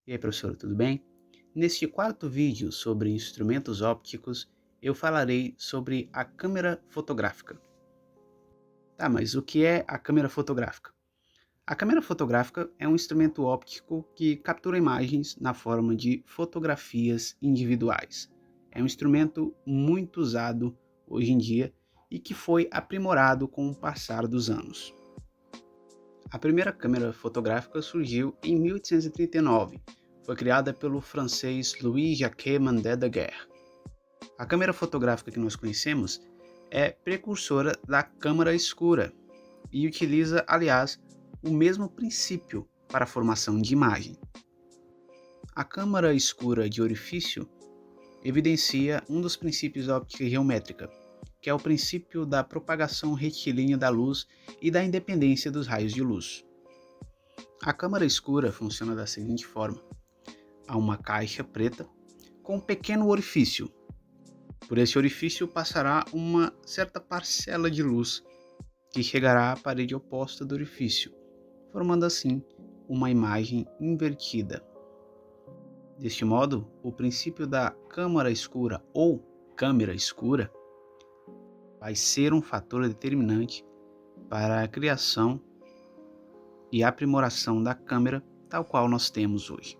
E aí, professor, tudo bem? Neste quarto vídeo sobre instrumentos ópticos, eu falarei sobre a câmera fotográfica. Tá, mas o que é a câmera fotográfica? A câmera fotográfica é um instrumento óptico que captura imagens na forma de fotografias individuais. É um instrumento muito usado hoje em dia e que foi aprimorado com o passar dos anos. A primeira câmera fotográfica surgiu em 1839. Foi criada pelo francês Louis-Jacques Mandé Daguerre. A câmera fotográfica que nós conhecemos é precursora da câmara escura e utiliza, aliás, o mesmo princípio para a formação de imagem. A câmara escura de orifício evidencia um dos princípios da óptica geométrica, que é o princípio da propagação retilínea da luz e da independência dos raios de luz. A câmara escura funciona da seguinte forma: há uma caixa preta com um pequeno orifício. Por esse orifício passará uma certa parcela de luz que chegará à parede oposta do orifício, formando assim uma imagem invertida. Deste modo, o princípio da câmara escura ou câmera escura vai ser um fator determinante para a criação e aprimoração da câmera tal qual nós temos hoje.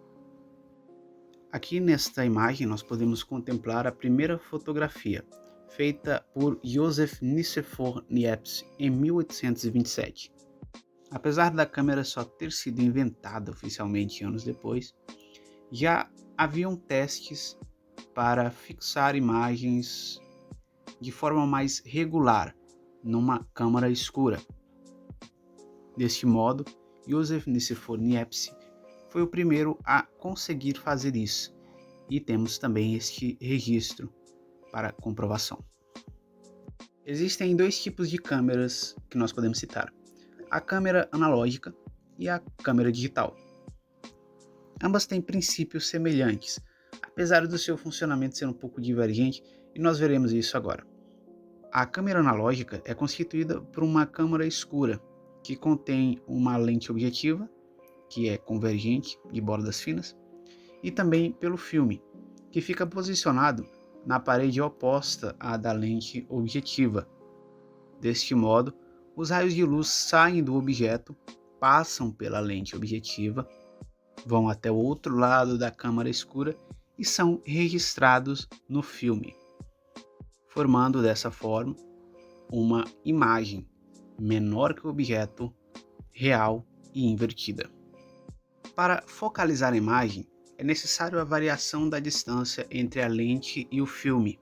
Aqui nesta imagem nós podemos contemplar a primeira fotografia, feita por Joseph Nicephore Niepce em 1827. Apesar da câmera só ter sido inventada oficialmente anos depois, já haviam testes para fixar imagens de forma mais regular numa câmara escura. Deste modo, Joseph Nicephore Niepce foi o primeiro a conseguir fazer isso, e temos também este registro para comprovação. Existem dois tipos de câmeras que nós podemos citar: a câmera analógica e a câmera digital. Ambas têm princípios semelhantes, apesar do seu funcionamento ser um pouco divergente, e nós veremos isso agora. A câmera analógica é constituída por uma câmara escura, que contém uma lente objetiva, que é convergente, de bordas finas, e também pelo filme, que fica posicionado na parede oposta à da lente objetiva. Deste modo, os raios de luz saem do objeto, passam pela lente objetiva, vão até o outro lado da câmara escura e são registrados no filme, formando dessa forma uma imagem menor que o objeto real e invertida. Para focalizar a imagem, é necessário a variação da distância entre a lente e o filme.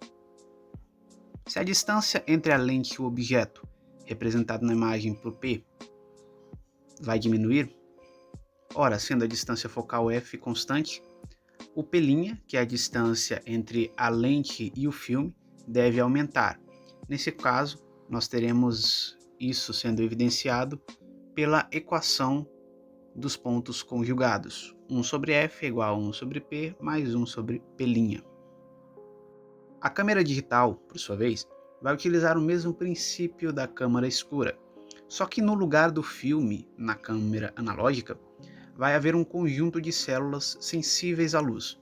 Se a distância entre a lente e o objeto, representado na imagem por P, vai diminuir, ora, sendo a distância focal f constante, o P', que é a distância entre a lente e o filme, deve aumentar. Nesse caso, nós teremos isso sendo evidenciado pela equação dos pontos conjugados. 1 sobre f é igual a 1 sobre p mais 1 sobre p'. A câmera digital, por sua vez, vai utilizar o mesmo princípio da câmara escura, só que no lugar do filme na câmera analógica, vai haver um conjunto de células sensíveis à luz.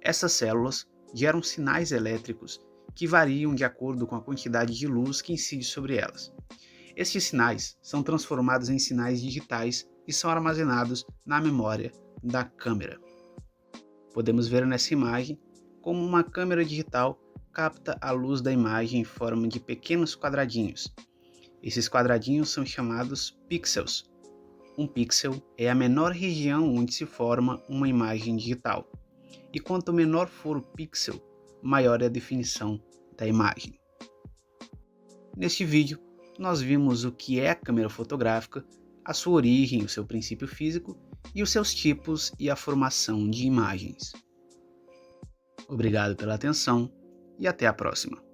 Essas células geram sinais elétricos que variam de acordo com a quantidade de luz que incide sobre elas. Estes sinais são transformados em sinais digitais e são armazenados na memória da câmera. Podemos ver nessa imagem como uma câmera digital capta a luz da imagem em forma de pequenos quadradinhos. Esses quadradinhos são chamados pixels. Um pixel é a menor região onde se forma uma imagem digital. E quanto menor for o pixel, maior é a definição da imagem. Neste vídeo, nós vimos o que é a câmera fotográfica, a sua origem, o seu princípio físico e os seus tipos e a formação de imagens. Obrigado pela atenção e até a próxima.